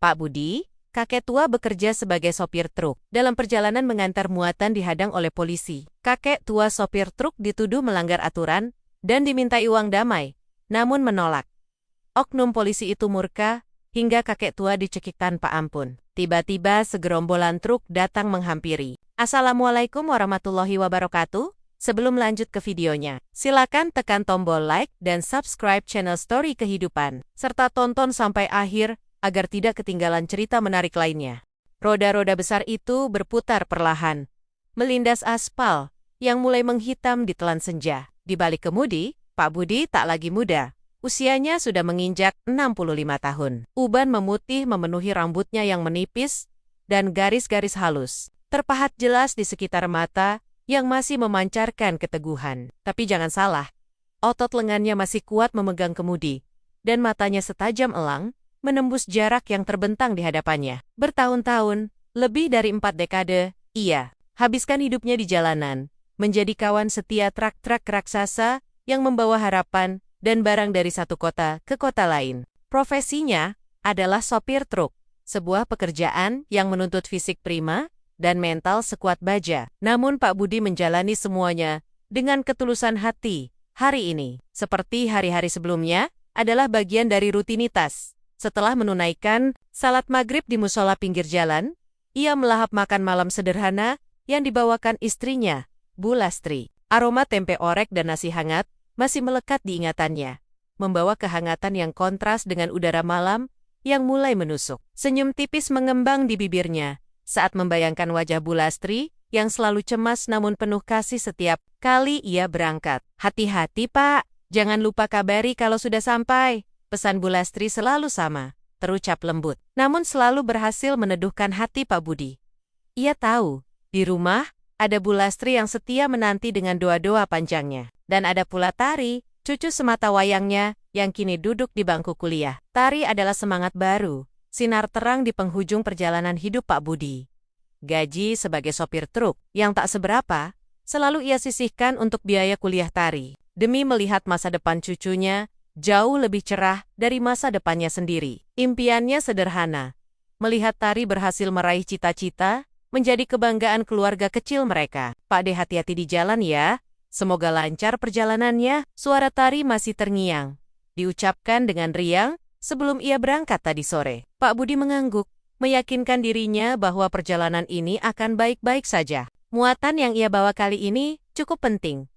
Pak Budi, kakek tua bekerja sebagai sopir truk. Dalam perjalanan mengantar muatan dihadang oleh polisi. Kakek tua sopir truk dituduh melanggar aturan dan dimintai uang damai, namun menolak. Oknum polisi itu murka, hingga kakek tua dicekik tanpa ampun. Tiba-tiba segerombolan truk datang menghampiri. Assalamualaikum warahmatullahi wabarakatuh. Sebelum lanjut ke videonya, silakan tekan tombol like dan subscribe channel Story Kehidupan, serta tonton sampai akhir agar tidak ketinggalan cerita menarik lainnya. Roda-roda besar itu berputar perlahan, melindas aspal yang mulai menghitam di telan senja. Di balik kemudi, Pak Budi tak lagi muda. Usianya sudah menginjak 65 tahun. Uban memutih memenuhi rambutnya yang menipis dan garis-garis halus terpahat jelas di sekitar mata yang masih memancarkan keteguhan. Tapi jangan salah, otot lengannya masih kuat memegang kemudi, dan matanya setajam elang, menembus jarak yang terbentang di hadapannya. Bertahun-tahun, lebih dari 4 dekade, ia habiskan hidupnya di jalanan, menjadi kawan setia truk-truk raksasa yang membawa harapan dan barang dari satu kota ke kota lain. Profesinya adalah sopir truk, sebuah pekerjaan yang menuntut fisik prima dan mental sekuat baja. Namun Pak Budi menjalani semuanya dengan ketulusan hati. Hari ini, seperti hari-hari sebelumnya, adalah bagian dari rutinitas. Setelah menunaikan salat maghrib di musola pinggir jalan, ia melahap makan malam sederhana yang dibawakan istrinya, Bu Lastri. Aroma tempe orek dan nasi hangat masih melekat di ingatannya, membawa kehangatan yang kontras dengan udara malam yang mulai menusuk. Senyum tipis mengembang di bibirnya saat membayangkan wajah Bu Lastri yang selalu cemas namun penuh kasih setiap kali ia berangkat. "Hati-hati, Pak. Jangan lupa kabari kalau sudah sampai." Pesan Bu Lastri selalu sama, terucap lembut, namun selalu berhasil meneduhkan hati Pak Budi. Ia tahu, di rumah ada Bu Lastri yang setia menanti dengan doa-doa panjangnya. Dan ada pula Tari, cucu semata wayangnya, yang kini duduk di bangku kuliah. Tari adalah semangat baru, sinar terang di penghujung perjalanan hidup Pak Budi. Gaji sebagai sopir truk, yang tak seberapa, selalu ia sisihkan untuk biaya kuliah Tari, demi melihat masa depan cucunya jauh lebih cerah dari masa depannya sendiri. Impiannya sederhana, melihat Tari berhasil meraih cita-cita, menjadi kebanggaan keluarga kecil mereka. "Pak De, hati-hati di jalan ya. Semoga lancar perjalanannya." Suara Tari masih terngiang, diucapkan dengan riang sebelum ia berangkat tadi sore. Pak Budi mengangguk, meyakinkan dirinya bahwa perjalanan ini akan baik-baik saja. Muatan yang ia bawa kali ini cukup penting.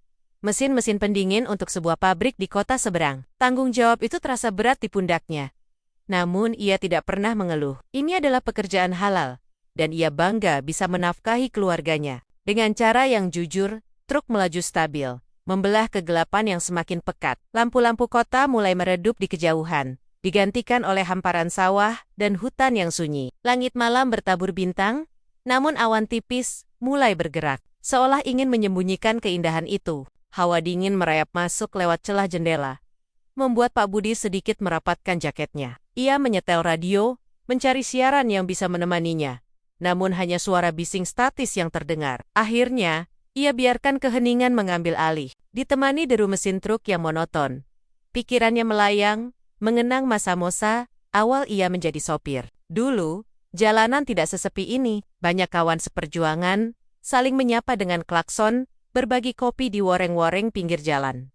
Mesin-mesin pendingin untuk sebuah pabrik di kota seberang. Tanggung jawab itu terasa berat di pundaknya. Namun ia tidak pernah mengeluh. Ini adalah pekerjaan halal, dan ia bangga bisa menafkahi keluarganya. Dengan cara yang jujur, truk melaju stabil, membelah kegelapan yang semakin pekat. Lampu-lampu kota mulai meredup di kejauhan, digantikan oleh hamparan sawah dan hutan yang sunyi. Langit malam bertabur bintang, namun awan tipis mulai bergerak, seolah ingin menyembunyikan keindahan itu. Hawa dingin merayap masuk lewat celah jendela, membuat Pak Budi sedikit merapatkan jaketnya. Ia menyetel radio, mencari siaran yang bisa menemaninya. Namun hanya suara bising statis yang terdengar. Akhirnya, ia biarkan keheningan mengambil alih, ditemani deru mesin truk yang monoton. Pikirannya melayang, mengenang masa-masa awal ia menjadi sopir. Dulu, jalanan tidak sesepi ini. Banyak kawan seperjuangan, saling menyapa dengan klakson, berbagi kopi di woreng-woreng pinggir jalan.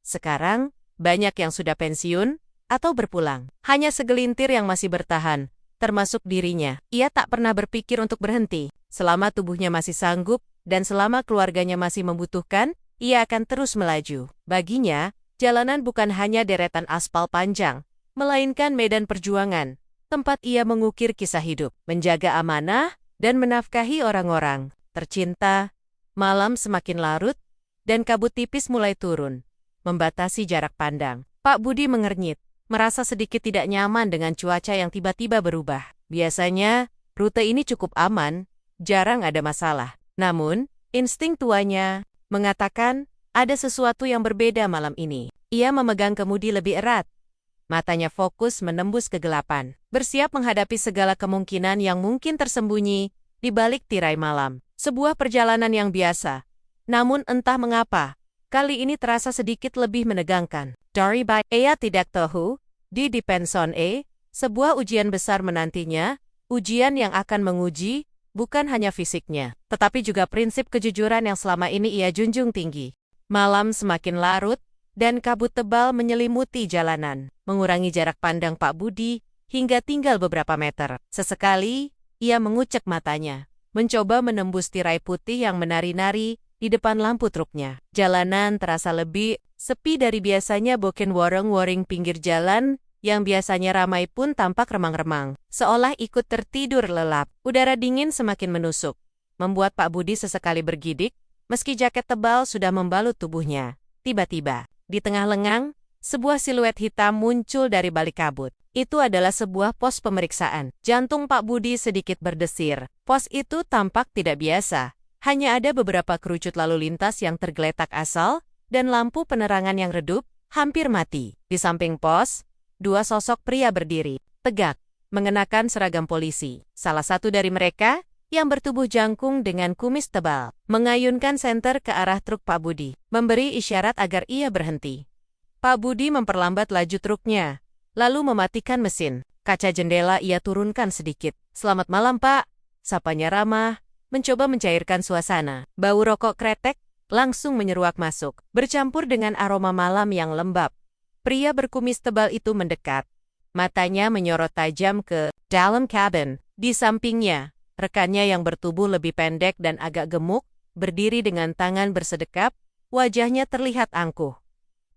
Sekarang, banyak yang sudah pensiun atau berpulang. Hanya segelintir yang masih bertahan, termasuk dirinya. Ia tak pernah berpikir untuk berhenti. Selama tubuhnya masih sanggup, dan selama keluarganya masih membutuhkan, ia akan terus melaju. Baginya, jalanan bukan hanya deretan aspal panjang, melainkan medan perjuangan, tempat ia mengukir kisah hidup, menjaga amanah, dan menafkahi orang-orang tercinta. Malam semakin larut, dan kabut tipis mulai turun, membatasi jarak pandang. Pak Budi mengernyit, merasa sedikit tidak nyaman dengan cuaca yang tiba-tiba berubah. Biasanya, rute ini cukup aman, jarang ada masalah. Namun, insting tuanya mengatakan ada sesuatu yang berbeda malam ini. Ia memegang kemudi lebih erat. Matanya fokus menembus kegelapan, bersiap menghadapi segala kemungkinan yang mungkin tersembunyi di balik tirai malam. Sebuah perjalanan yang biasa, namun entah mengapa, kali ini terasa sedikit lebih menegangkan. Dari by Ea tidak tahu, di Dipenson Sebuah ujian besar menantinya, ujian yang akan menguji bukan hanya fisiknya, tetapi juga prinsip kejujuran yang selama ini ia junjung tinggi. Malam semakin larut, dan kabut tebal menyelimuti jalanan, mengurangi jarak pandang Pak Budi hingga tinggal beberapa meter. Sesekali, ia mengucek matanya, mencoba menembus tirai putih yang menari-nari di depan lampu truknya. Jalanan terasa lebih sepi dari biasanya, boken warung-warung pinggir jalan yang biasanya ramai pun tampak remang-remang, seolah ikut tertidur lelap. Udara dingin semakin menusuk, membuat Pak Budi sesekali bergidik, meski jaket tebal sudah membalut tubuhnya. Tiba-tiba, di tengah lengang, sebuah siluet hitam muncul dari balik kabut. Itu adalah sebuah pos pemeriksaan. Jantung Pak Budi sedikit berdesir. Pos itu tampak tidak biasa. Hanya ada beberapa kerucut lalu lintas yang tergeletak asal, dan lampu penerangan yang redup, hampir mati. Di samping pos, dua sosok pria berdiri, tegak, mengenakan seragam polisi. Salah satu dari mereka, yang bertubuh jangkung dengan kumis tebal, mengayunkan senter ke arah truk Pak Budi, memberi isyarat agar ia berhenti. Pak Budi memperlambat laju truknya, lalu mematikan mesin. Kaca jendela ia turunkan sedikit. "Selamat malam, Pak," sapanya ramah, mencoba mencairkan suasana. Bau rokok kretek langsung menyeruak masuk, bercampur dengan aroma malam yang lembab. Pria berkumis tebal itu mendekat. Matanya menyorot tajam ke dalam kabin. Di sampingnya, rekannya yang bertubuh lebih pendek dan agak gemuk, berdiri dengan tangan bersedekap, wajahnya terlihat angkuh.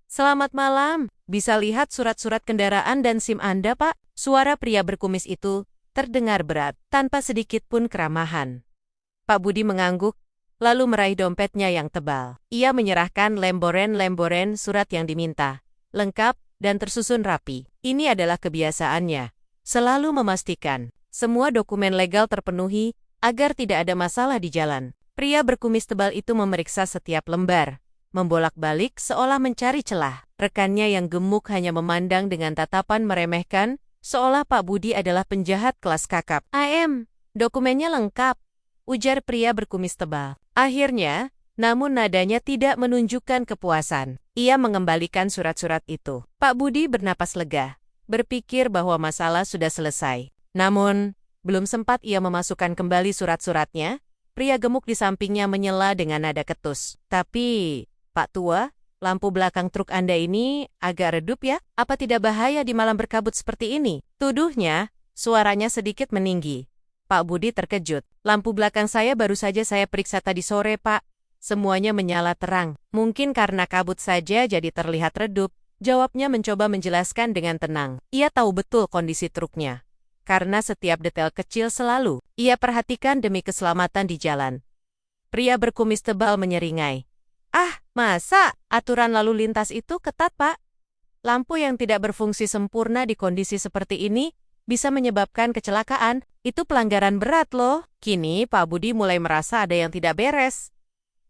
"Selamat malam, bisa lihat surat-surat kendaraan dan SIM Anda, Pak?" Suara pria berkumis itu terdengar berat, tanpa sedikit pun keramahan. Pak Budi mengangguk, lalu meraih dompetnya yang tebal. Ia menyerahkan lemboren-lemboren surat yang diminta, lengkap dan tersusun rapi. Ini adalah kebiasaannya, selalu memastikan semua dokumen legal terpenuhi agar tidak ada masalah di jalan. Pria berkumis tebal itu memeriksa setiap lembar, membolak-balik seolah mencari celah. Rekannya yang gemuk hanya memandang dengan tatapan meremehkan, seolah Pak Budi adalah penjahat kelas kakap. Dokumennya lengkap," ujar pria berkumis tebal. Akhirnya, namun nadanya tidak menunjukkan kepuasan. Ia mengembalikan surat-surat itu. Pak Budi bernapas lega, berpikir bahwa masalah sudah selesai. Namun, belum sempat ia memasukkan kembali surat-suratnya, pria gemuk di sampingnya menyela dengan nada ketus. "Tapi, Pak Tua, lampu belakang truk Anda ini agak redup ya? Apa tidak bahaya di malam berkabut seperti ini?" Tuduhnya, suaranya sedikit meninggi. Pak Budi terkejut. "Lampu belakang saya baru saja saya periksa tadi sore, Pak. Semuanya menyala terang. Mungkin karena kabut saja jadi terlihat redup," jawabnya mencoba menjelaskan dengan tenang. Ia tahu betul kondisi truknya, karena setiap detail kecil selalu ia perhatikan demi keselamatan di jalan. Pria berkumis tebal menyeringai. Masa aturan lalu lintas itu ketat, Pak? Lampu yang tidak berfungsi sempurna di kondisi seperti ini bisa menyebabkan kecelakaan. Itu pelanggaran berat loh." Kini Pak Budi mulai merasa ada yang tidak beres.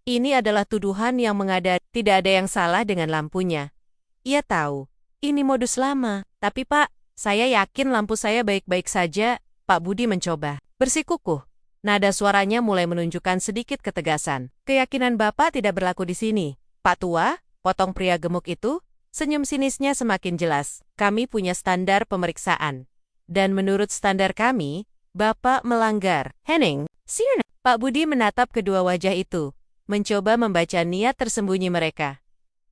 Ini adalah tuduhan yang mengada, tidak ada yang salah dengan lampunya. Ia tahu, ini modus lama. "Tapi Pak, saya yakin lampu saya baik-baik saja." Pak Budi mencoba bersikukuh. Nada suaranya mulai menunjukkan sedikit ketegasan. "Keyakinan Bapak tidak berlaku di sini, Pak Tua," potong pria gemuk itu. Senyum sinisnya semakin jelas. "Kami punya standar pemeriksaan. Dan menurut standar kami, Bapak melanggar." "Henning, Sirna." Pak Budi menatap kedua wajah itu, mencoba membaca niat tersembunyi mereka.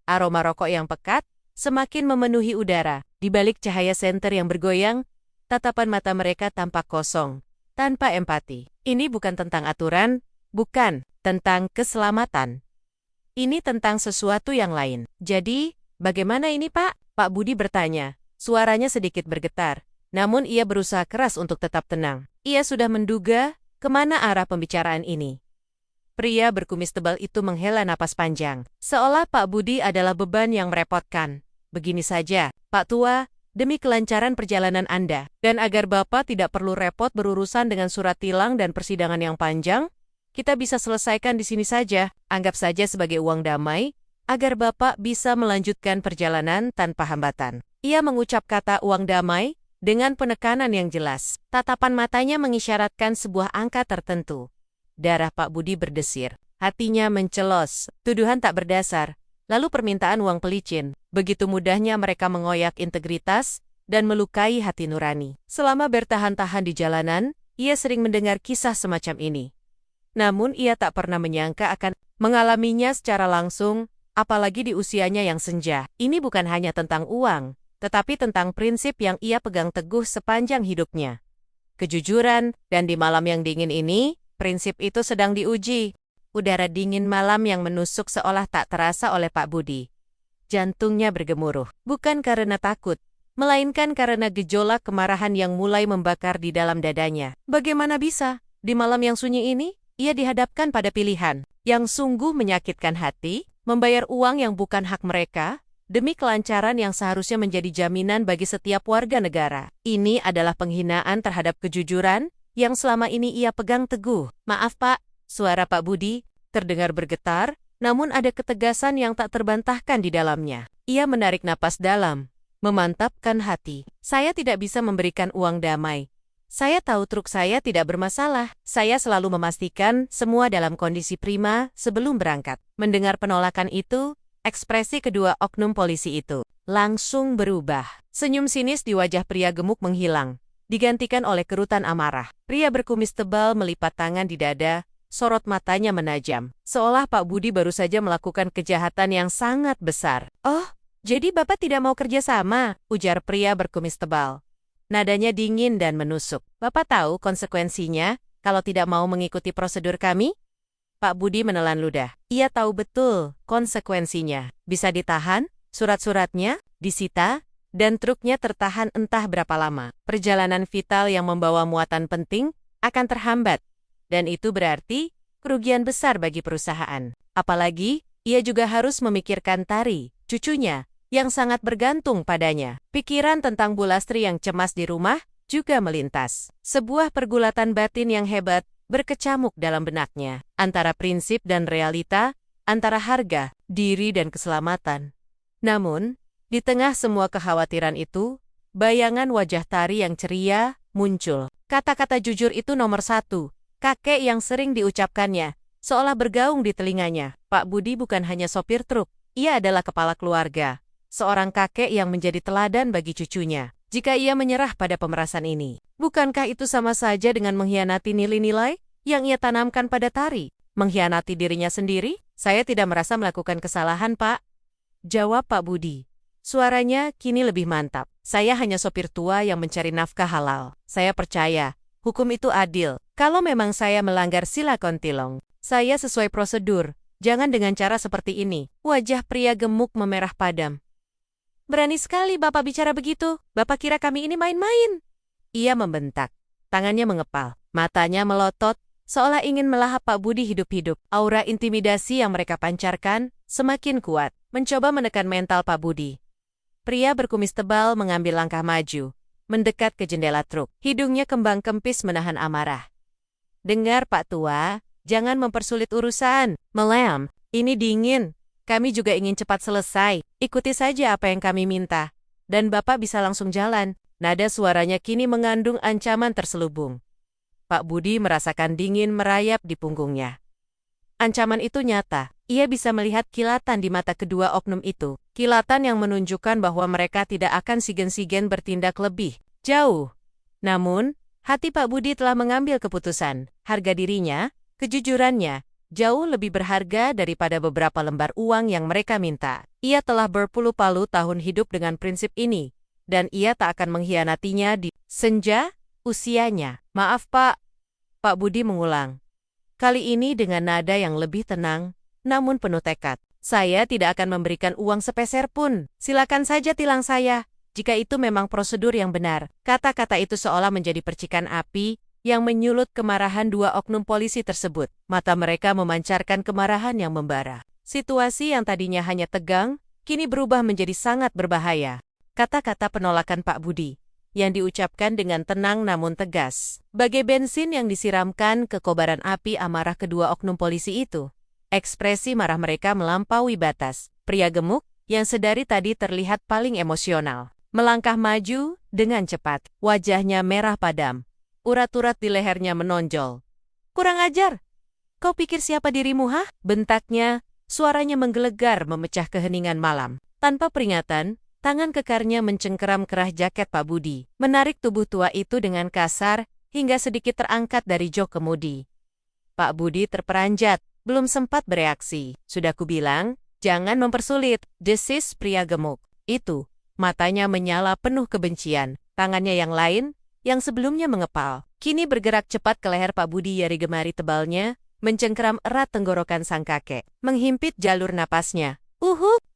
Aroma rokok yang pekat semakin memenuhi udara. Di balik cahaya senter yang bergoyang, tatapan mata mereka tampak kosong, tanpa empati. Ini bukan tentang aturan, bukan tentang keselamatan. Ini tentang sesuatu yang lain. "Jadi, bagaimana ini, Pak?" Pak Budi bertanya. Suaranya sedikit bergetar, namun ia berusaha keras untuk tetap tenang. Ia sudah menduga kemana arah pembicaraan ini. Pria berkumis tebal itu menghela napas panjang, seolah Pak Budi adalah beban yang merepotkan. "Begini saja, Pak Tua, demi kelancaran perjalanan Anda, dan agar Bapak tidak perlu repot berurusan dengan surat tilang dan persidangan yang panjang, kita bisa selesaikan di sini saja. Anggap saja sebagai uang damai, agar Bapak bisa melanjutkan perjalanan tanpa hambatan." Ia mengucap kata uang damai dengan penekanan yang jelas. Tatapan matanya mengisyaratkan sebuah angka tertentu. Darah Pak Budi berdesir. Hatinya mencelos. Tuduhan tak berdasar. Lalu permintaan uang pelicin. Begitu mudahnya mereka mengoyak integritas dan melukai hati nurani. Selama bertahan-tahan di jalanan, ia sering mendengar kisah semacam ini. Namun ia tak pernah menyangka akan mengalaminya secara langsung, apalagi di usianya yang senja. Ini bukan hanya tentang uang, tetapi tentang prinsip yang ia pegang teguh sepanjang hidupnya. Kejujuran, dan di malam yang dingin ini, prinsip itu sedang diuji. Udara dingin malam yang menusuk seolah tak terasa oleh Pak Budi. Jantungnya bergemuruh, bukan karena takut, melainkan karena gejolak kemarahan yang mulai membakar di dalam dadanya. Bagaimana bisa, di malam yang sunyi ini, ia dihadapkan pada pilihan yang sungguh menyakitkan hati, membayar uang yang bukan hak mereka, demi kelancaran yang seharusnya menjadi jaminan bagi setiap warga negara. Ini adalah penghinaan terhadap kejujuran yang selama ini ia pegang teguh. Maaf Pak, suara Pak Budi terdengar bergetar, namun ada ketegasan yang tak terbantahkan di dalamnya. Ia menarik napas dalam, memantapkan hati. Saya tidak bisa memberikan uang damai. Saya tahu truk saya tidak bermasalah. Saya selalu memastikan semua dalam kondisi prima sebelum berangkat. Mendengar penolakan itu, ekspresi kedua oknum polisi itu langsung berubah. Senyum sinis di wajah pria gemuk menghilang, digantikan oleh kerutan amarah. Pria berkumis tebal melipat tangan di dada, sorot matanya menajam, seolah Pak Budi baru saja melakukan kejahatan yang sangat besar. Oh, jadi Bapak tidak mau kerja sama, ujar pria berkumis tebal. Nadanya dingin dan menusuk. Bapak tahu konsekuensinya kalau tidak mau mengikuti prosedur kami? Pak Budi menelan ludah. Ia tahu betul konsekuensinya. Bisa ditahan, surat-suratnya disita, dan truknya tertahan entah berapa lama. Perjalanan vital yang membawa muatan penting akan terhambat. Dan itu berarti kerugian besar bagi perusahaan. Apalagi, ia juga harus memikirkan Tari, cucunya, yang sangat bergantung padanya. Pikiran tentang Bu Lastri yang cemas di rumah juga melintas. Sebuah pergulatan batin yang hebat berkecamuk dalam benaknya, antara prinsip dan realita, antara harga, diri dan keselamatan. Namun, di tengah semua kekhawatiran itu, bayangan wajah Tari yang ceria muncul. Kata-kata jujur itu nomor satu. Kakek yang sering diucapkannya, seolah bergaung di telinganya. Pak Budi bukan hanya sopir truk, ia adalah kepala keluarga. Seorang kakek yang menjadi teladan bagi cucunya. Jika ia menyerah pada pemerasan ini, bukankah itu sama saja dengan mengkhianati nilai-nilai yang ia tanamkan pada Tari? Mengkhianati dirinya sendiri? Saya tidak merasa melakukan kesalahan, Pak. Jawab Pak Budi. Suaranya kini lebih mantap. Saya hanya sopir tua yang mencari nafkah halal. Saya percaya, hukum itu adil. Kalau memang saya melanggar sila kontilong, saya sesuai prosedur. Jangan dengan cara seperti ini. Wajah pria gemuk memerah padam. Berani sekali Bapak bicara begitu. Bapak kira kami ini main-main? Ia membentak. Tangannya mengepal. Matanya melotot, seolah ingin melahap Pak Budi hidup-hidup. Aura intimidasi yang mereka pancarkan semakin kuat, mencoba menekan mental Pak Budi. Pria berkumis tebal mengambil langkah maju, mendekat ke jendela truk. Hidungnya kembang kempis menahan amarah. Dengar Pak Tua, jangan mempersulit urusan. Melam, ini dingin. Kami juga ingin cepat selesai. Ikuti saja apa yang kami minta. Dan Bapak bisa langsung jalan. Nada suaranya kini mengandung ancaman terselubung. Pak Budi merasakan dingin merayap di punggungnya. Ancaman itu nyata. Ia bisa melihat kilatan di mata kedua oknum itu. Kilatan yang menunjukkan bahwa mereka tidak akan sigen-sigen bertindak lebih jauh. Namun, hati Pak Budi telah mengambil keputusan. Harga dirinya, kejujurannya, jauh lebih berharga daripada beberapa lembar uang yang mereka minta. Ia telah berpuluh-puluh tahun hidup dengan prinsip ini, dan ia tak akan mengkhianatinya di senja usianya. Maaf Pak. Pak Budi mengulang. Kali ini dengan nada yang lebih tenang, namun penuh tekad. Saya tidak akan memberikan uang sepeser pun. Silakan saja tilang saya. Jika itu memang prosedur yang benar. Kata-kata itu seolah menjadi percikan api yang menyulut kemarahan dua oknum polisi tersebut. Mata mereka memancarkan kemarahan yang membara. Situasi yang tadinya hanya tegang, kini berubah menjadi sangat berbahaya. Kata-kata penolakan Pak Budi, yang diucapkan dengan tenang namun tegas, bagai bensin yang disiramkan ke kobaran api amarah kedua oknum polisi itu. Ekspresi marah mereka melampaui batas. Pria gemuk, yang sedari tadi terlihat paling emosional, melangkah maju dengan cepat. Wajahnya merah padam. Urat-urat di lehernya menonjol. Kurang ajar! Kau pikir siapa dirimu, hah? Bentaknya, suaranya menggelegar memecah keheningan malam. Tanpa peringatan, Tangan kekarnya mencengkeram kerah jaket Pak Budi, menarik tubuh tua itu dengan kasar, hingga sedikit terangkat dari jok kemudi. Pak Budi terperanjat, belum sempat bereaksi. Sudah kubilang, jangan mempersulit, desis pria gemuk. Itu, matanya menyala penuh kebencian, tangannya yang lain, yang sebelumnya mengepal, kini bergerak cepat ke leher Pak Budi. Jari gemari tebalnya mencengkeram erat tenggorokan sang kakek, menghimpit jalur napasnya.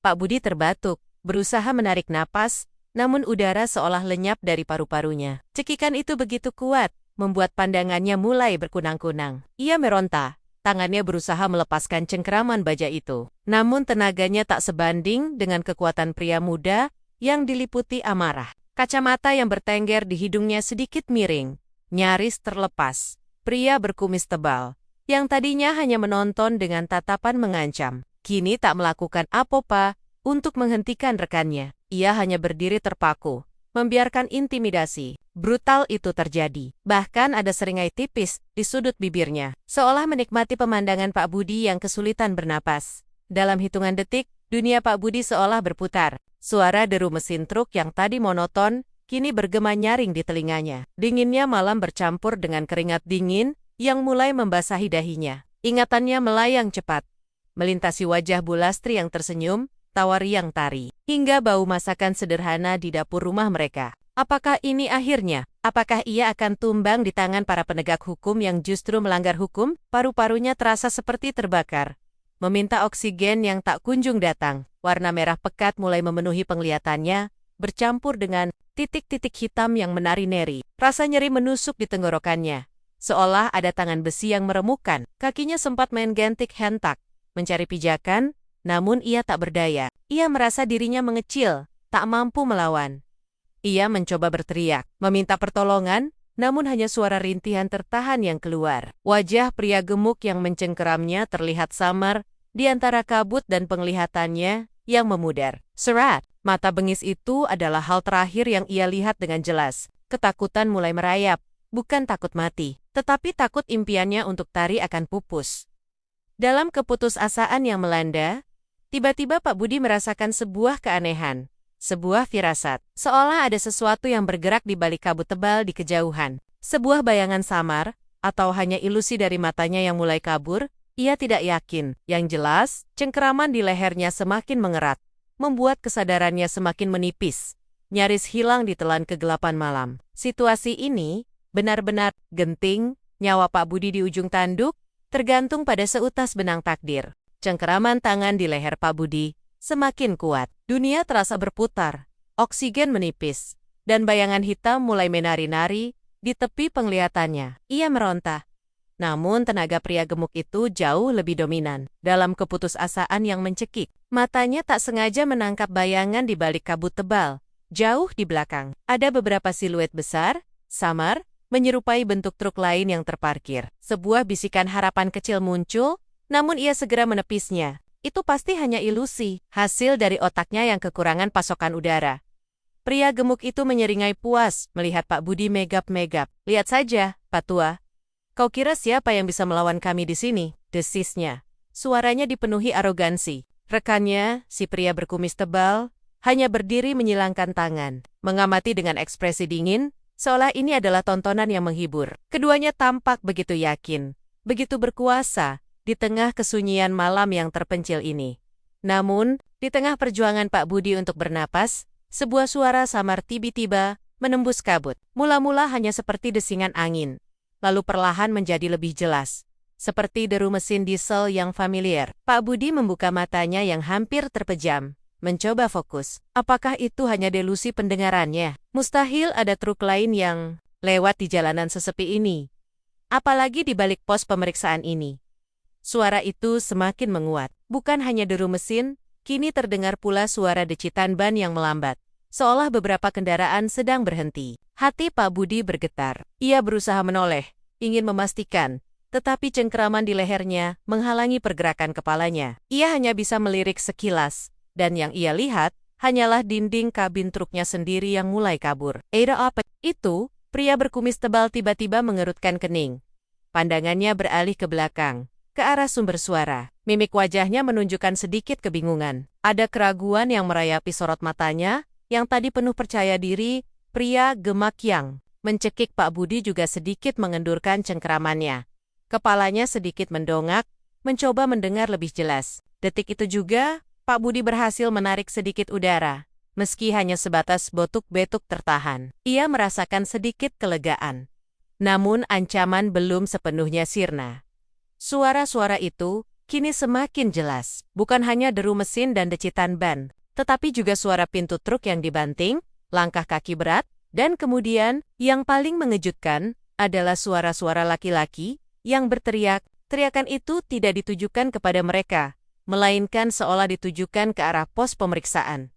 Pak Budi terbatuk, berusaha menarik napas, namun udara seolah lenyap dari paru-parunya. Cekikan itu begitu kuat, membuat pandangannya mulai berkunang-kunang. Ia meronta, tangannya berusaha melepaskan cengkeraman baja itu. Namun tenaganya tak sebanding dengan kekuatan pria muda yang diliputi amarah. Kacamata yang bertengger di hidungnya sedikit miring, nyaris terlepas. Pria berkumis tebal, yang tadinya hanya menonton dengan tatapan mengancam, kini tak melakukan apa-apa untuk menghentikan rekannya. Ia hanya berdiri terpaku, membiarkan intimidasi brutal itu terjadi. Bahkan ada seringai tipis di sudut bibirnya, seolah menikmati pemandangan Pak Budi yang kesulitan bernapas. Dalam hitungan detik, dunia Pak Budi seolah berputar. Suara deru mesin truk yang tadi monoton, kini bergema nyaring di telinganya. Dinginnya malam bercampur dengan keringat dingin yang mulai membasahi dahinya. Ingatannya melayang cepat, melintasi wajah Bu Lastri yang tersenyum, tawa riang tari, hingga bau masakan sederhana di dapur rumah mereka. Apakah ini akhirnya? Apakah ia akan tumbang di tangan para penegak hukum yang justru melanggar hukum? Paru-parunya terasa seperti terbakar, meminta oksigen yang tak kunjung datang. Warna merah pekat mulai memenuhi penglihatannya, bercampur dengan titik-titik hitam yang menari-neri. Rasa nyeri menusuk di tenggorokannya, seolah ada tangan besi yang meremukkan. Kakinya sempat main gentik hentak, mencari pijakan, namun ia tak berdaya. Ia merasa dirinya mengecil, tak mampu melawan. Ia mencoba berteriak, meminta pertolongan, namun hanya suara rintihan tertahan yang keluar. Wajah pria gemuk yang mencengkeramnya terlihat samar di antara kabut dan penglihatannya yang memudar. Serat, mata bengis itu adalah hal terakhir yang ia lihat dengan jelas. Ketakutan mulai merayap, bukan takut mati, tetapi takut impiannya untuk tari akan pupus. Dalam keputusasaan yang melanda, tiba-tiba Pak Budi merasakan sebuah keanehan, sebuah firasat, seolah ada sesuatu yang bergerak di balik kabut tebal di kejauhan. Sebuah bayangan samar, atau hanya ilusi dari matanya yang mulai kabur, ia tidak yakin. Yang jelas, cengkeraman di lehernya semakin mengerat, membuat kesadarannya semakin menipis, nyaris hilang ditelan kegelapan malam. Situasi ini benar-benar genting. Nyawa Pak Budi di ujung tanduk, tergantung pada seutas benang takdir. Cengkeraman tangan di leher Pak Budi semakin kuat. Dunia terasa berputar, oksigen menipis, dan bayangan hitam mulai menari-nari di tepi penglihatannya. Ia meronta. Namun tenaga pria gemuk itu jauh lebih dominan. Dalam keputusasaan yang mencekik, matanya tak sengaja menangkap bayangan di balik kabut tebal. Jauh di belakang, ada beberapa siluet besar, samar, menyerupai bentuk truk lain yang terparkir. Sebuah bisikan harapan kecil muncul, namun ia segera menepisnya. Itu pasti hanya ilusi, hasil dari otaknya yang kekurangan pasokan udara. Pria gemuk itu menyeringai puas melihat Pak Budi megap-megap. Lihat saja, Pak Tua. Kau kira siapa yang bisa melawan kami di sini? Desisnya. Suaranya dipenuhi arogansi. Rekannya, si pria berkumis tebal, hanya berdiri menyilangkan tangan, mengamati dengan ekspresi dingin, seolah ini adalah tontonan yang menghibur. Keduanya tampak begitu yakin, begitu berkuasa, di tengah kesunyian malam yang terpencil ini. Namun, di tengah perjuangan Pak Budi untuk bernapas, sebuah suara samar tiba-tiba menembus kabut. Mula-mula hanya seperti desingan angin, lalu perlahan menjadi lebih jelas, seperti deru mesin diesel yang familiar. Pak Budi membuka matanya yang hampir terpejam, mencoba fokus. Apakah itu hanya delusi pendengarannya? Mustahil ada truk lain yang lewat di jalanan sesepi ini, apalagi di balik pos pemeriksaan ini. Suara itu semakin menguat. Bukan hanya deru mesin, kini terdengar pula suara decitan ban yang melambat, seolah beberapa kendaraan sedang berhenti. Hati Pak Budi bergetar. Ia berusaha menoleh, ingin memastikan, tetapi cengkeraman di lehernya menghalangi pergerakan kepalanya. Ia hanya bisa melirik sekilas, dan yang ia lihat hanyalah dinding kabin truknya sendiri yang mulai kabur. Apa itu? Pria berkumis tebal tiba-tiba mengerutkan kening. Pandangannya beralih ke belakang, ke arah sumber suara. Mimik wajahnya menunjukkan sedikit kebingungan. Ada keraguan yang merayapi sorot matanya, yang tadi penuh percaya diri, pria gemak yang mencekik Pak Budi juga sedikit mengendurkan cengkeramannya. Kepalanya sedikit mendongak, mencoba mendengar lebih jelas. Detik itu juga, Pak Budi berhasil menarik sedikit udara. Meski hanya sebatas botuk-betuk tertahan, ia merasakan sedikit kelegaan. Namun ancaman belum sepenuhnya sirna. Suara-suara itu kini semakin jelas, bukan hanya deru mesin dan decitan ban, tetapi juga suara pintu truk yang dibanting, langkah kaki berat, dan kemudian, yang paling mengejutkan, adalah suara-suara laki-laki yang berteriak. Teriakan itu tidak ditujukan kepada mereka, melainkan seolah ditujukan ke arah pos pemeriksaan.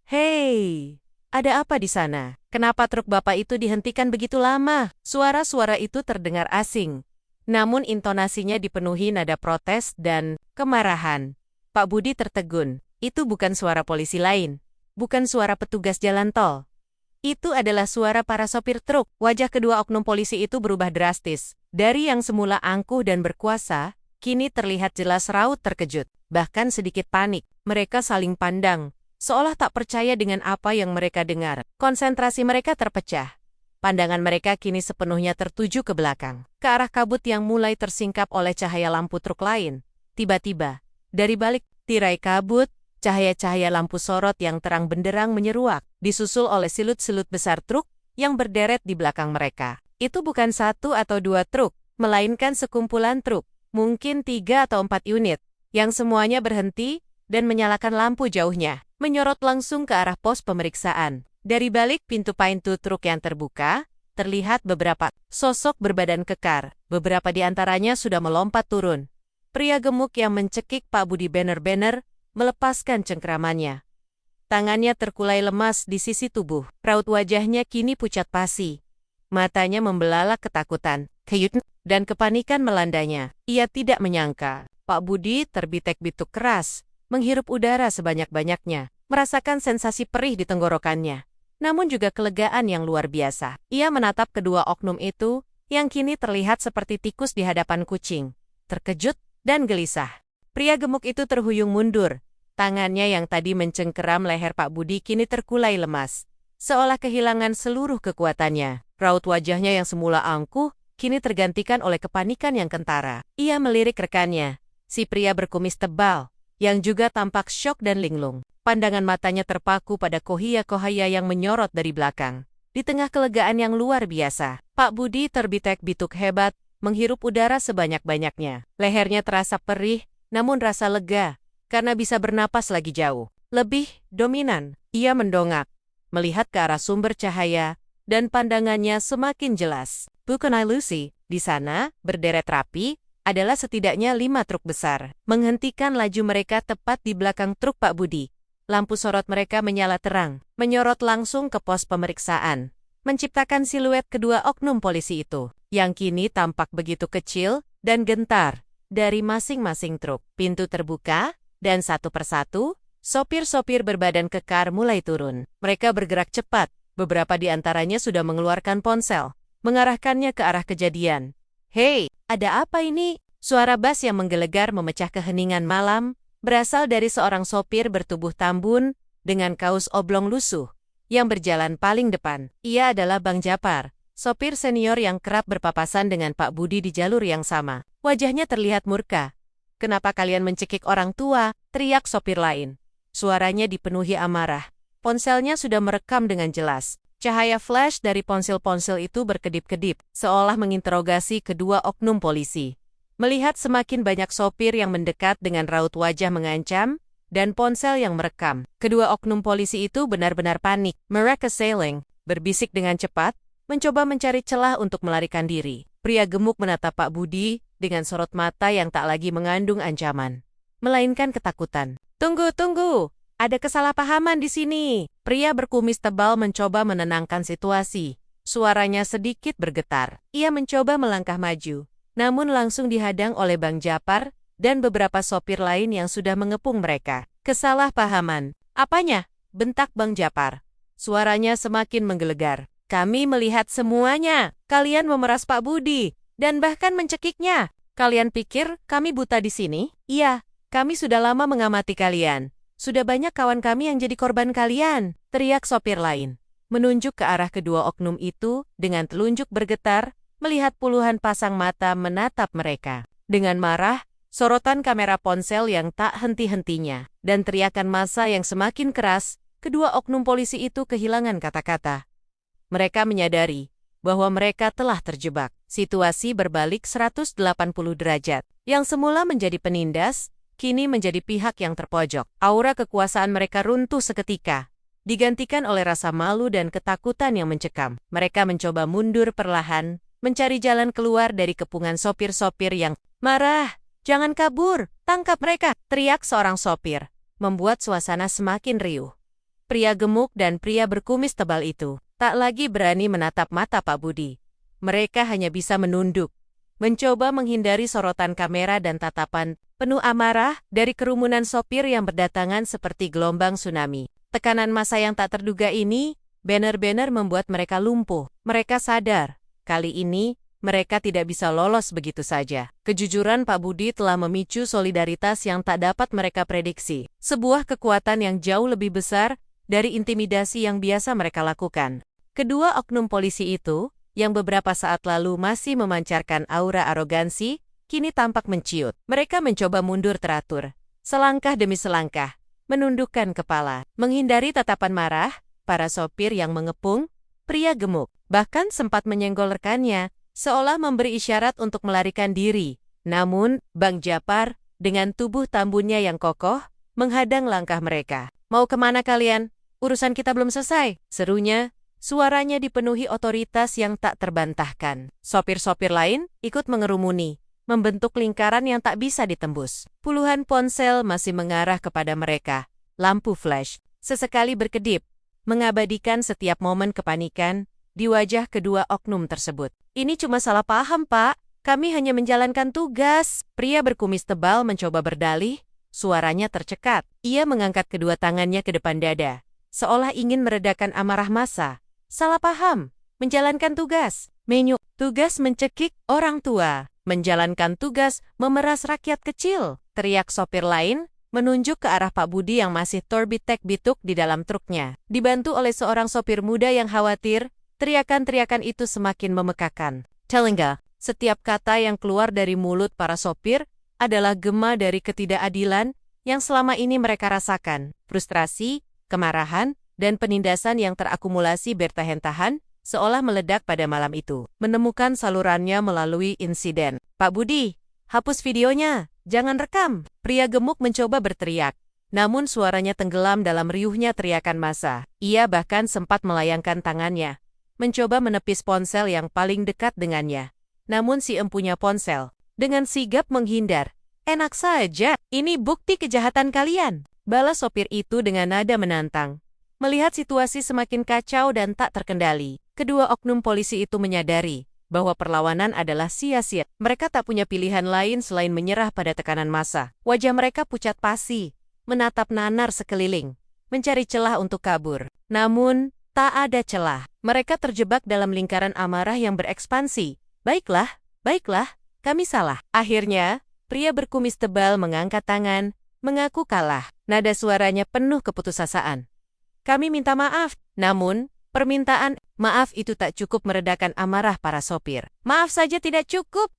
"Hei, ada apa di sana? Kenapa truk Bapak itu dihentikan begitu lama?" Suara-suara itu terdengar asing. Namun intonasinya dipenuhi nada protes dan kemarahan. Pak Budi tertegun. Itu bukan suara polisi lain. Bukan suara petugas jalan tol. Itu adalah suara para sopir truk. Wajah kedua oknum polisi itu berubah drastis. Dari yang semula angkuh dan berkuasa, kini terlihat jelas raut terkejut. Bahkan sedikit panik. Mereka saling pandang, seolah tak percaya dengan apa yang mereka dengar. Konsentrasi mereka terpecah. Pandangan mereka kini sepenuhnya tertuju ke belakang, ke arah kabut yang mulai tersingkap oleh cahaya lampu truk lain. Tiba-tiba, dari balik tirai kabut, cahaya-cahaya lampu sorot yang terang benderang menyeruak, disusul oleh silut-silut besar truk yang berderet di belakang mereka. Itu bukan satu atau dua truk, melainkan sekumpulan truk, mungkin 3 atau 4 unit, yang semuanya berhenti dan menyalakan lampu jauhnya, menyorot langsung ke arah pos pemeriksaan. Dari balik pintu truk yang terbuka, terlihat beberapa sosok berbadan kekar. Beberapa di antaranya sudah melompat turun. Pria gemuk yang mencekik Pak Budi bener-bener melepaskan cengkeramannya. Tangannya terkulai lemas di sisi tubuh. Raut wajahnya kini pucat pasi. Matanya membelalak ketakutan, dan kepanikan melandanya. Ia tidak menyangka. Pak Budi terbitek-bituk keras, menghirup udara sebanyak-banyaknya, merasakan sensasi perih di tenggorokannya. Namun juga kelegaan yang luar biasa. Ia menatap kedua oknum itu, yang kini terlihat seperti tikus di hadapan kucing. Terkejut dan gelisah. Pria gemuk itu terhuyung mundur. Tangannya yang tadi mencengkeram leher Pak Budi kini terkulai lemas, seolah kehilangan seluruh kekuatannya. Raut wajahnya yang semula angkuh, kini tergantikan oleh kepanikan yang kentara. Ia melirik rekannya, si pria berkumis tebal, yang juga tampak syok dan linglung. Pandangan matanya terpaku pada kohia-kohaya yang menyorot dari belakang. Di tengah kelegaan yang luar biasa, Pak Budi terbitek-bituk hebat, menghirup udara sebanyak-banyaknya. Lehernya terasa perih, namun rasa lega, karena bisa bernapas lagi jauh. Lebih dominan, ia mendongak, melihat ke arah sumber cahaya, dan pandangannya semakin jelas. Bukan ilusi, di sana, berderet rapi, adalah setidaknya 5 truk besar. Menghentikan laju mereka tepat di belakang truk Pak Budi. Lampu sorot mereka menyala terang, menyorot langsung ke pos pemeriksaan, menciptakan siluet kedua oknum polisi itu, yang kini tampak begitu kecil dan gentar. Dari masing-masing truk, pintu terbuka, dan satu persatu, sopir-sopir berbadan kekar mulai turun. Mereka bergerak cepat. Beberapa di antaranya sudah mengeluarkan ponsel, mengarahkannya ke arah kejadian. "Hei, ada apa ini?" Suara bas yang menggelegar memecah keheningan malam, berasal dari seorang sopir bertubuh tambun, dengan kaos oblong lusuh, yang berjalan paling depan. Ia adalah Bang Japar, sopir senior yang kerap berpapasan dengan Pak Budi di jalur yang sama. Wajahnya terlihat murka. "Kenapa kalian mencekik orang tua?" teriak sopir lain. Suaranya dipenuhi amarah. Ponselnya sudah merekam dengan jelas. Cahaya flash dari ponsel-ponsel itu berkedip-kedip, seolah menginterogasi kedua oknum polisi. Melihat semakin banyak sopir yang mendekat dengan raut wajah mengancam, dan ponsel yang merekam, kedua oknum polisi itu benar-benar panik. Mereka sailing, berbisik dengan cepat, mencoba mencari celah untuk melarikan diri. Pria gemuk menatap Pak Budi dengan sorot mata yang tak lagi mengandung ancaman, melainkan ketakutan. "Tunggu, tunggu! Ada kesalahpahaman di sini." Pria berkumis tebal mencoba menenangkan situasi. Suaranya sedikit bergetar. Ia mencoba melangkah maju, namun langsung dihadang oleh Bang Japar dan beberapa sopir lain yang sudah mengepung mereka. "Kesalahpahaman? Apanya?" bentak Bang Japar. Suaranya semakin menggelegar. "Kami melihat semuanya. Kalian memeras Pak Budi, dan bahkan mencekiknya. Kalian pikir kami buta di sini? Iya, kami sudah lama mengamati kalian. sudah banyak kawan kami yang jadi korban kalian, teriak sopir lain. Menunjuk ke arah kedua oknum itu, dengan telunjuk bergetar, melihat puluhan pasang mata menatap mereka. Dengan marah, sorotan kamera ponsel yang tak henti-hentinya, dan teriakan massa yang semakin keras, kedua oknum polisi itu kehilangan kata-kata. Mereka menyadari bahwa mereka telah terjebak. Situasi berbalik 180 derajat. Yang semula menjadi penindas, kini menjadi pihak yang terpojok. Aura kekuasaan mereka runtuh seketika, digantikan oleh rasa malu dan ketakutan yang mencekam. Mereka mencoba mundur perlahan, mencari jalan keluar dari kepungan sopir-sopir yang marah. "Jangan kabur, tangkap mereka!" teriak seorang sopir, membuat suasana semakin riuh. Pria gemuk dan pria berkumis tebal itu tak lagi berani menatap mata Pak Budi. Mereka hanya bisa menunduk, mencoba menghindari sorotan kamera dan tatapan penuh amarah dari kerumunan sopir yang berdatangan seperti gelombang tsunami. Tekanan massa yang tak terduga ini benar-benar membuat mereka lumpuh. Mereka sadar, kali ini mereka tidak bisa lolos begitu saja. Kejujuran Pak Budi telah memicu solidaritas yang tak dapat mereka prediksi. Sebuah kekuatan yang jauh lebih besar dari intimidasi yang biasa mereka lakukan. Kedua oknum polisi itu, yang beberapa saat lalu masih memancarkan aura arogansi, kini tampak menciut. Mereka mencoba mundur teratur, selangkah demi selangkah, menundukkan kepala, menghindari tatapan marah para sopir yang mengepung. Pria gemuk bahkan sempat menyenggol rekannya, seolah memberi isyarat untuk melarikan diri. Namun, Bang Japar, dengan tubuh tambunnya yang kokoh, menghadang langkah mereka. "Mau kemana kalian? Urusan kita belum selesai," serunya. Suaranya dipenuhi otoritas yang tak terbantahkan. Sopir-sopir lain ikut mengerumuni, membentuk lingkaran yang tak bisa ditembus. Puluhan ponsel masih mengarah kepada mereka. Lampu flash sesekali berkedip, mengabadikan setiap momen kepanikan di wajah kedua oknum tersebut. "Ini cuma salah paham, Pak. Kami hanya menjalankan tugas." Pria berkumis tebal mencoba berdalih, suaranya tercekat. Ia mengangkat kedua tangannya ke depan dada, seolah ingin meredakan amarah massa. "Salah paham. Menjalankan tugas. Menyu, tugas mencekik orang tua. Menjalankan tugas memeras rakyat kecil," teriak sopir lain, menunjuk ke arah Pak Budi yang masih torbitek-bituk di dalam truknya. Dibantu oleh seorang sopir muda yang khawatir, teriakan-teriakan itu semakin memekakan. Telengga, setiap kata yang keluar dari mulut para sopir adalah gema dari ketidakadilan yang selama ini mereka rasakan. Frustrasi, kemarahan, dan penindasan yang terakumulasi bertahan-tahan, seolah meledak pada malam itu. Menemukan salurannya melalui insiden. "Pak Budi, hapus videonya, jangan rekam!" Pria gemuk mencoba berteriak, namun suaranya tenggelam dalam riuhnya teriakan massa. Ia bahkan sempat melayangkan tangannya, mencoba menepis ponsel yang paling dekat dengannya. Namun si empunya ponsel, dengan sigap menghindar. "Enak saja, ini bukti kejahatan kalian," balas sopir itu dengan nada menantang. Melihat situasi semakin kacau dan tak terkendali, kedua oknum polisi itu menyadari bahwa perlawanan adalah sia-sia. Mereka tak punya pilihan lain selain menyerah pada tekanan massa. Wajah mereka pucat pasi, menatap nanar sekeliling, mencari celah untuk kabur. Namun, tak ada celah. Mereka terjebak dalam lingkaran amarah yang berekspansi. "Baiklah, baiklah, kami salah." Akhirnya, pria berkumis tebal mengangkat tangan, mengaku kalah. Nada suaranya penuh keputusasaan. "Kami minta maaf." Namun, permintaan maaf itu tak cukup meredakan amarah para sopir. "Maaf saja tidak cukup.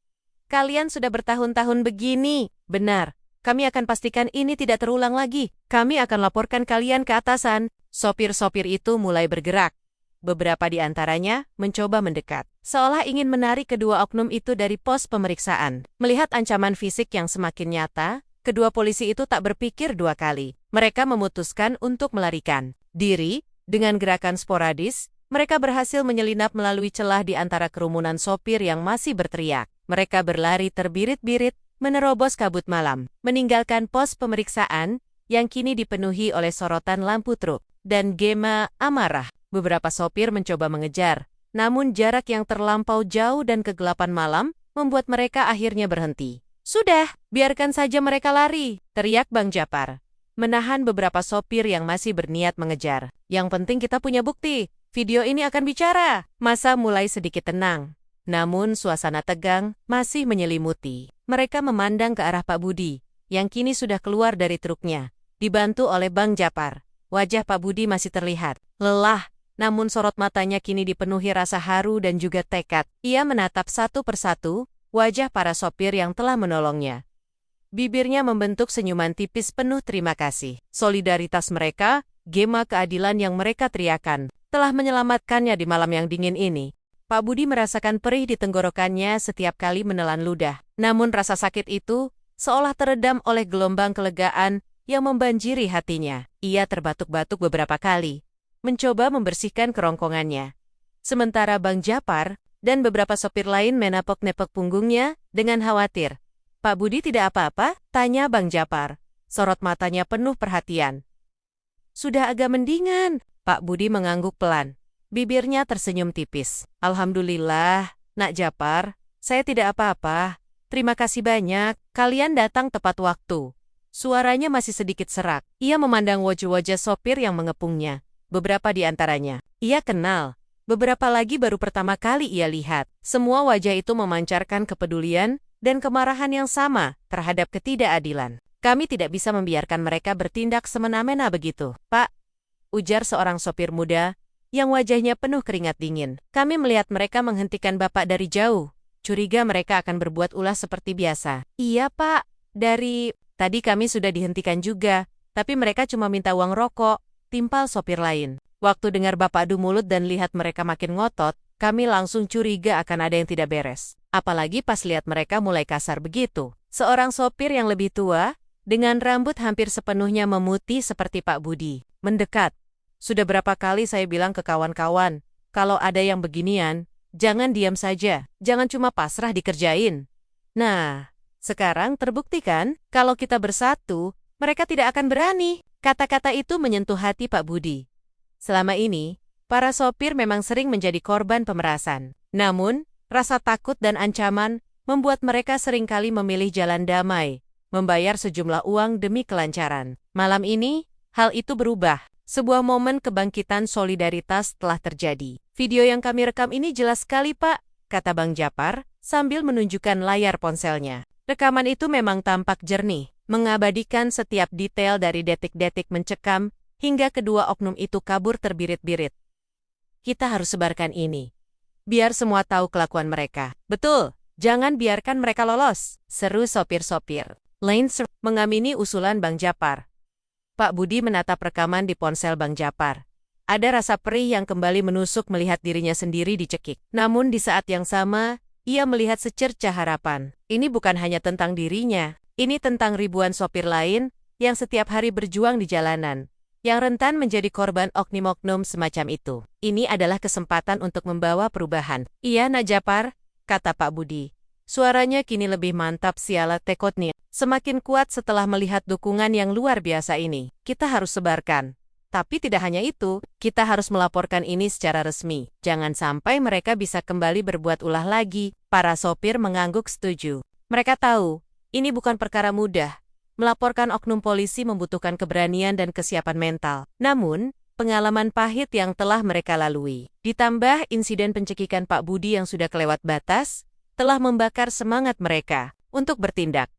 Kalian sudah bertahun-tahun begini." "Benar, kami akan pastikan ini tidak terulang lagi. Kami akan laporkan kalian ke atasan." Sopir-sopir itu mulai bergerak. Beberapa di antaranya mencoba mendekat, seolah ingin menarik kedua oknum itu dari pos pemeriksaan. Melihat ancaman fisik yang semakin nyata, kedua polisi itu tak berpikir dua kali. Mereka memutuskan untuk melarikan diri. Dengan gerakan sporadis, mereka berhasil menyelinap melalui celah di antara kerumunan sopir yang masih berteriak. Mereka berlari terbirit-birit, menerobos kabut malam, meninggalkan pos pemeriksaan yang kini dipenuhi oleh sorotan lampu truk dan gema amarah. Beberapa sopir mencoba mengejar, namun jarak yang terlampau jauh dan kegelapan malam membuat mereka akhirnya berhenti. "Sudah, biarkan saja mereka lari," teriak Bang Japar, menahan beberapa sopir yang masih berniat mengejar. "Yang penting kita punya bukti. Video ini akan bicara." Massa mulai sedikit tenang. Namun suasana tegang masih menyelimuti. Mereka memandang ke arah Pak Budi, yang kini sudah keluar dari truknya. dibantu oleh Bang Japar. Wajah Pak Budi masih terlihat lelah, namun sorot matanya kini dipenuhi rasa haru dan juga tekad. Ia menatap satu persatu wajah para sopir yang telah menolongnya. Bibirnya membentuk senyuman tipis penuh terima kasih. Solidaritas mereka, gema keadilan yang mereka teriakan, telah menyelamatkannya di malam yang dingin ini. Pak Budi merasakan perih di tenggorokannya setiap kali menelan ludah. Namun rasa sakit itu seolah teredam oleh gelombang kelegaan yang membanjiri hatinya. Ia terbatuk-batuk beberapa kali, mencoba membersihkan kerongkongannya. Sementara Bang Japar dan beberapa sopir lain menepok-nepok punggungnya dengan khawatir. "Pak Budi tidak apa-apa?" tanya Bang Japar. Sorot matanya penuh perhatian. "Sudah agak mendingan." Pak Budi mengangguk pelan. Bibirnya tersenyum tipis. "Alhamdulillah, Nak Japar, saya tidak apa-apa. Terima kasih banyak, kalian datang tepat waktu." Suaranya masih sedikit serak. Ia memandang wajah-wajah sopir yang mengepungnya. Beberapa di antaranya ia kenal. Beberapa lagi baru pertama kali ia lihat. Semua wajah itu memancarkan kepedulian dan kemarahan yang sama terhadap ketidakadilan. "Kami tidak bisa membiarkan mereka bertindak semena-mena begitu, Pak," ujar seorang sopir muda yang wajahnya penuh keringat dingin. "Kami melihat mereka menghentikan Bapak dari jauh. Curiga mereka akan berbuat ulah seperti biasa." "Iya, Pak. Tadi kami sudah dihentikan juga, tapi mereka cuma minta uang rokok," timpal sopir lain. "Waktu dengar Bapak adu mulut dan lihat mereka makin ngotot, kami langsung curiga akan ada yang tidak beres. Apalagi pas lihat mereka mulai kasar begitu." Seorang sopir yang lebih tua, dengan rambut hampir sepenuhnya memutih seperti Pak Budi, mendekat. "Sudah berapa kali saya bilang ke kawan-kawan, kalau ada yang beginian, jangan diam saja, jangan cuma pasrah dikerjain. Nah, sekarang terbukti kan, kalau kita bersatu, mereka tidak akan berani." Kata-kata itu menyentuh hati Pak Budi. Selama ini, para sopir memang sering menjadi korban pemerasan. Namun, rasa takut dan ancaman membuat mereka seringkali memilih jalan damai, membayar sejumlah uang demi kelancaran. Malam ini, hal itu berubah. Sebuah momen kebangkitan solidaritas telah terjadi. "Video yang kami rekam ini jelas sekali, Pak," kata Bang Japar, sambil menunjukkan layar ponselnya. Rekaman itu memang tampak jernih, mengabadikan setiap detail dari detik-detik mencekam hingga kedua oknum itu kabur terbirit-birit. "Kita harus sebarkan ini, biar semua tahu kelakuan mereka." "Betul, jangan biarkan mereka lolos," seru sopir-sopir lain mengamini usulan Bang Japar. Pak Budi menatap rekaman di ponsel Bang Japar. Ada rasa perih yang kembali menusuk melihat dirinya sendiri dicekik. Namun di saat yang sama, ia melihat secercah harapan. Ini bukan hanya tentang dirinya, ini tentang ribuan sopir lain yang setiap hari berjuang di jalanan, yang rentan menjadi korban oknum-oknum semacam itu. Ini adalah kesempatan untuk membawa perubahan. "Iya, Nak Japar," kata Pak Budi. Suaranya kini lebih mantap siala tekotnya. Semakin kuat setelah melihat dukungan yang luar biasa ini. "Kita harus sebarkan. Tapi tidak hanya itu, kita harus melaporkan ini secara resmi. Jangan sampai mereka bisa kembali berbuat ulah lagi." Para sopir mengangguk setuju. Mereka tahu, ini bukan perkara mudah. Melaporkan oknum polisi membutuhkan keberanian dan kesiapan mental. Namun, pengalaman pahit yang telah mereka lalui, ditambah insiden pencekikan Pak Budi yang sudah kelewat batas, telah membakar semangat mereka untuk bertindak.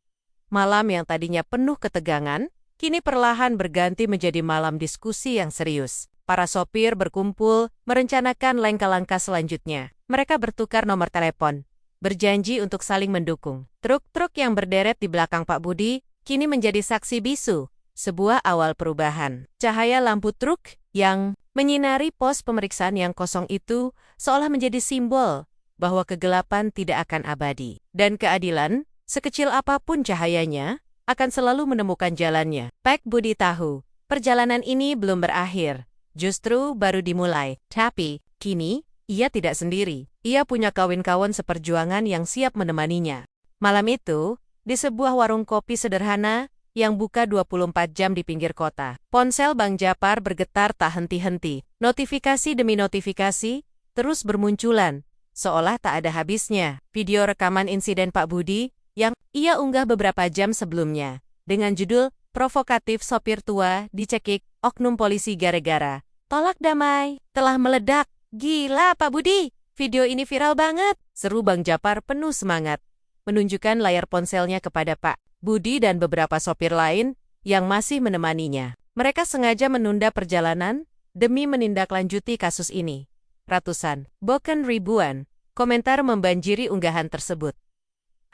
Malam yang tadinya penuh ketegangan, kini perlahan berganti menjadi malam diskusi yang serius. Para sopir berkumpul, merencanakan langkah-langkah selanjutnya. Mereka bertukar nomor telepon, berjanji untuk saling mendukung. Truk-truk yang berderet di belakang Pak Budi kini menjadi saksi bisu, sebuah awal perubahan. Cahaya lampu truk yang menyinari pos pemeriksaan yang kosong itu seolah menjadi simbol bahwa kegelapan tidak akan abadi. Dan keadilan, sekecil apapun cahayanya, akan selalu menemukan jalannya. Pak Budi tahu, perjalanan ini belum berakhir, justru baru dimulai. Tapi, kini, ia tidak sendiri. Ia punya kawan-kawan seperjuangan yang siap menemaninya. Malam itu, di sebuah warung kopi sederhana yang buka 24 jam di pinggir kota, ponsel Bang Japar bergetar tak henti-henti. Notifikasi demi notifikasi terus bermunculan, seolah tak ada habisnya. Video rekaman insiden Pak Budi yang ia unggah beberapa jam sebelumnya, dengan judul "Provokatif Sopir Tua Dicekik Oknum Polisi Gara-gara Tolak Damai," telah meledak. "Gila Pak Budi, video ini viral banget," seru Bang Japar penuh semangat, menunjukkan layar ponselnya kepada Pak Budi dan beberapa sopir lain yang masih menemaninya. Mereka sengaja menunda perjalanan demi menindaklanjuti kasus ini. Ratusan, bahkan ribuan, komentar membanjiri unggahan tersebut.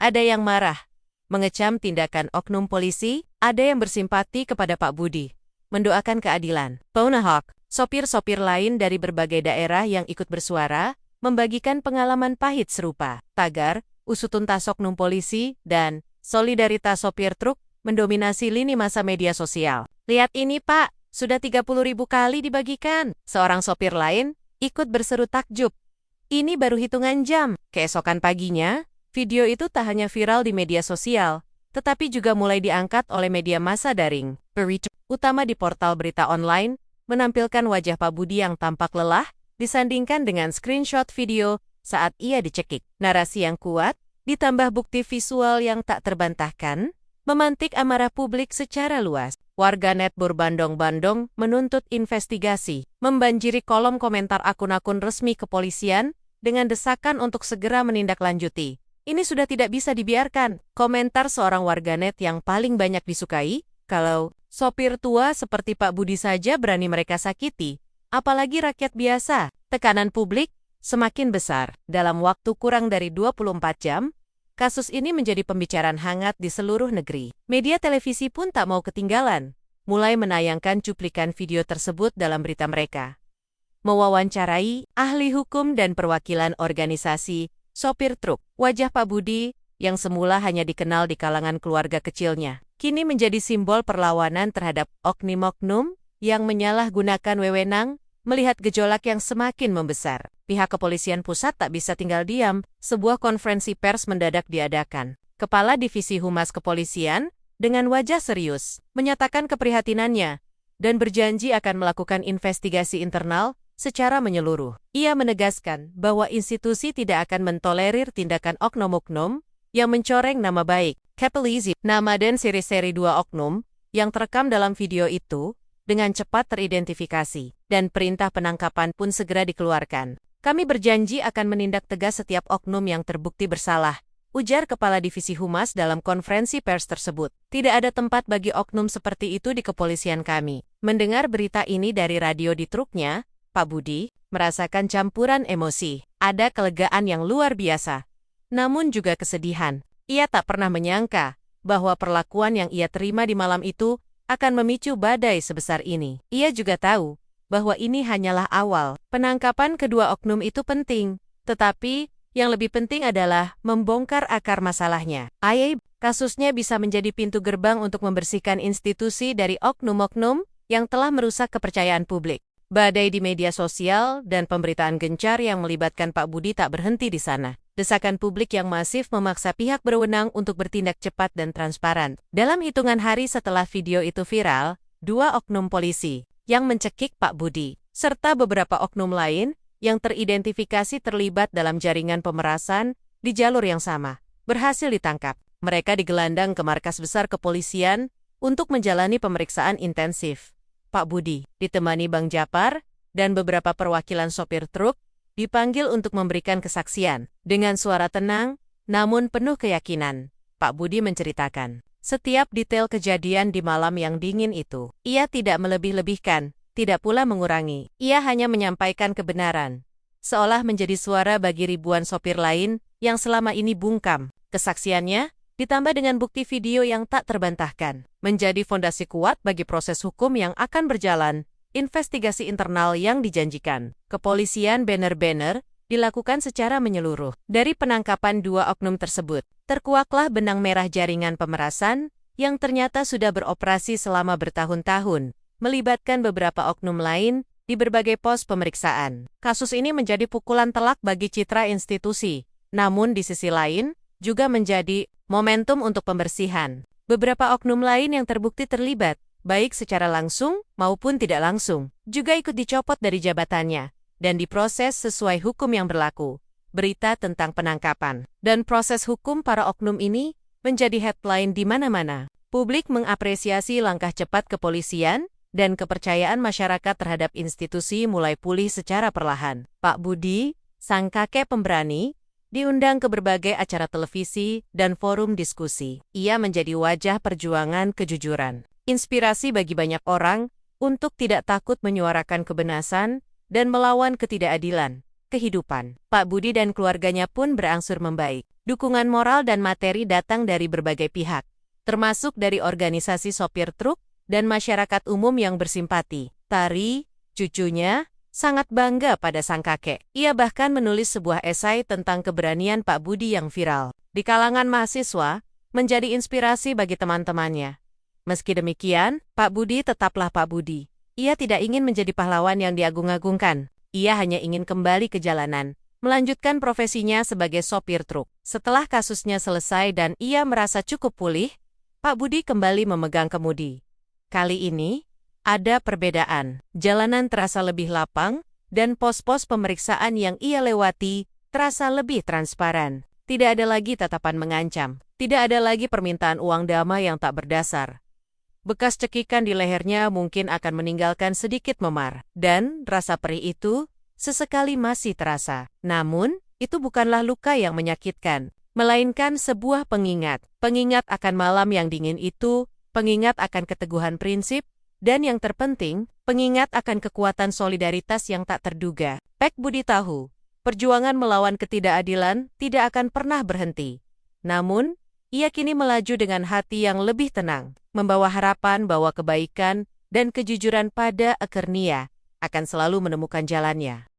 Ada yang marah, mengecam tindakan oknum polisi, ada yang bersimpati kepada Pak Budi, mendoakan keadilan. Paunahok, sopir-sopir lain dari berbagai daerah yang ikut bersuara, membagikan pengalaman pahit serupa. Tagar, usut tuntas oknum polisi, dan solidaritas sopir truk mendominasi lini masa media sosial. Lihat ini Pak, sudah 30.000 kali dibagikan. Seorang sopir lain ikut berseru takjub. Ini baru hitungan jam. Keesokan paginya, video itu tak hanya viral di media sosial, tetapi juga mulai diangkat oleh media massa daring. Berita utama di portal berita online menampilkan wajah Pak Budi yang tampak lelah, disandingkan dengan screenshot video saat ia dicekik. Narasi yang kuat, ditambah bukti visual yang tak terbantahkan, memantik amarah publik secara luas. Warganet berbondong-bondong menuntut investigasi, membanjiri kolom komentar akun-akun resmi kepolisian dengan desakan untuk segera menindaklanjuti. Ini sudah tidak bisa dibiarkan. Komentar seorang warganet yang paling banyak disukai, kalau sopir tua seperti Pak Budi saja berani mereka sakiti, apalagi rakyat biasa. Tekanan publik semakin besar. Dalam waktu kurang dari 24 jam, kasus ini menjadi pembicaraan hangat di seluruh negeri. Media televisi pun tak mau ketinggalan, mulai menayangkan cuplikan video tersebut dalam berita mereka. Mewawancarai ahli hukum dan perwakilan organisasi sopir truk, wajah Pak Budi, yang semula hanya dikenal di kalangan keluarga kecilnya, kini menjadi simbol perlawanan terhadap oknum-oknum yang menyalahgunakan wewenang. Melihat gejolak yang semakin membesar, pihak kepolisian pusat tak bisa tinggal diam. Sebuah konferensi pers mendadak diadakan. Kepala Divisi Humas Kepolisian, dengan wajah serius, menyatakan keprihatinannya dan berjanji akan melakukan investigasi internal secara menyeluruh. Ia menegaskan bahwa institusi tidak akan mentolerir tindakan oknum-oknum yang mencoreng nama baik. Kepolisian, nama dan seri-seri 2 oknum yang terekam dalam video itu dengan cepat teridentifikasi, dan perintah penangkapan pun segera dikeluarkan. Kami berjanji akan menindak tegas setiap oknum yang terbukti bersalah, ujar Kepala Divisi Humas dalam konferensi pers tersebut. Tidak ada tempat bagi oknum seperti itu di kepolisian kami. Mendengar berita ini dari radio di truknya, Pak Budi merasakan campuran emosi. Ada kelegaan yang luar biasa, namun juga kesedihan. Ia tak pernah menyangka bahwa perlakuan yang ia terima di malam itu akan memicu badai sebesar ini. Ia juga tahu bahwa ini hanyalah awal. Penangkapan kedua oknum itu penting, tetapi yang lebih penting adalah membongkar akar masalahnya. Kasusnya bisa menjadi pintu gerbang untuk membersihkan institusi dari oknum-oknum yang telah merusak kepercayaan publik. Badai di media sosial dan pemberitaan gencar yang melibatkan Pak Budi tak berhenti di sana. Desakan publik yang masif memaksa pihak berwenang untuk bertindak cepat dan transparan. Dalam hitungan hari setelah video itu viral, 2 oknum polisi yang mencekik Pak Budi, serta beberapa oknum lain yang teridentifikasi terlibat dalam jaringan pemerasan di jalur yang sama, berhasil ditangkap. Mereka digelandang ke markas besar kepolisian untuk menjalani pemeriksaan intensif. Pak Budi, ditemani Bang Japar dan beberapa perwakilan sopir truk, dipanggil untuk memberikan kesaksian. Dengan suara tenang, namun penuh keyakinan, Pak Budi menceritakan setiap detail kejadian di malam yang dingin itu. Ia tidak melebih-lebihkan, tidak pula mengurangi. Ia hanya menyampaikan kebenaran, seolah menjadi suara bagi ribuan sopir lain yang selama ini bungkam. Kesaksiannya, ditambah dengan bukti video yang tak terbantahkan, menjadi fondasi kuat bagi proses hukum yang akan berjalan. Investigasi internal yang dijanjikan kepolisian benar-benar dilakukan secara menyeluruh. Dari penangkapan 2 oknum tersebut, terkuaklah benang merah jaringan pemerasan yang ternyata sudah beroperasi selama bertahun-tahun, melibatkan beberapa oknum lain di berbagai pos pemeriksaan. Kasus ini menjadi pukulan telak bagi citra institusi, namun di sisi lain juga menjadi momentum untuk pembersihan. Beberapa oknum lain yang terbukti terlibat, baik secara langsung maupun tidak langsung, juga ikut dicopot dari jabatannya dan diproses sesuai hukum yang berlaku. Berita tentang penangkapan dan proses hukum para oknum ini menjadi headline di mana-mana. Publik mengapresiasi langkah cepat kepolisian dan kepercayaan masyarakat terhadap institusi mulai pulih secara perlahan. Pak Budi, sang kakek pemberani, diundang ke berbagai acara televisi dan forum diskusi. Ia menjadi wajah perjuangan kejujuran, inspirasi bagi banyak orang untuk tidak takut menyuarakan kebenaran dan melawan ketidakadilan kehidupan. Pak Budi dan keluarganya pun berangsur membaik. Dukungan moral dan materi datang dari berbagai pihak, termasuk dari organisasi sopir truk dan masyarakat umum yang bersimpati. Tari, cucunya, sangat bangga pada sang kakek. Ia bahkan menulis sebuah esai tentang keberanian Pak Budi yang viral di kalangan mahasiswa, menjadi inspirasi bagi teman-temannya. Meski demikian, Pak Budi tetaplah Pak Budi. Ia tidak ingin menjadi pahlawan yang diagung-agungkan. Ia hanya ingin kembali ke jalanan, melanjutkan profesinya sebagai sopir truk. Setelah kasusnya selesai dan ia merasa cukup pulih, Pak Budi kembali memegang kemudi. Kali ini, ada perbedaan. Jalanan terasa lebih lapang, dan pos-pos pemeriksaan yang ia lewati terasa lebih transparan. Tidak ada lagi tatapan mengancam. Tidak ada lagi permintaan uang damai yang tak berdasar. Bekas cekikan di lehernya mungkin akan meninggalkan sedikit memar. Dan rasa perih itu sesekali masih terasa. Namun, itu bukanlah luka yang menyakitkan, melainkan sebuah pengingat. Pengingat akan malam yang dingin itu, pengingat akan keteguhan prinsip, dan yang terpenting, pengingat akan kekuatan solidaritas yang tak terduga. Pak Budi tahu, perjuangan melawan ketidakadilan tidak akan pernah berhenti. Namun, ia kini melaju dengan hati yang lebih tenang, membawa harapan bahwa kebaikan dan kejujuran pada akhirnya akan selalu menemukan jalannya.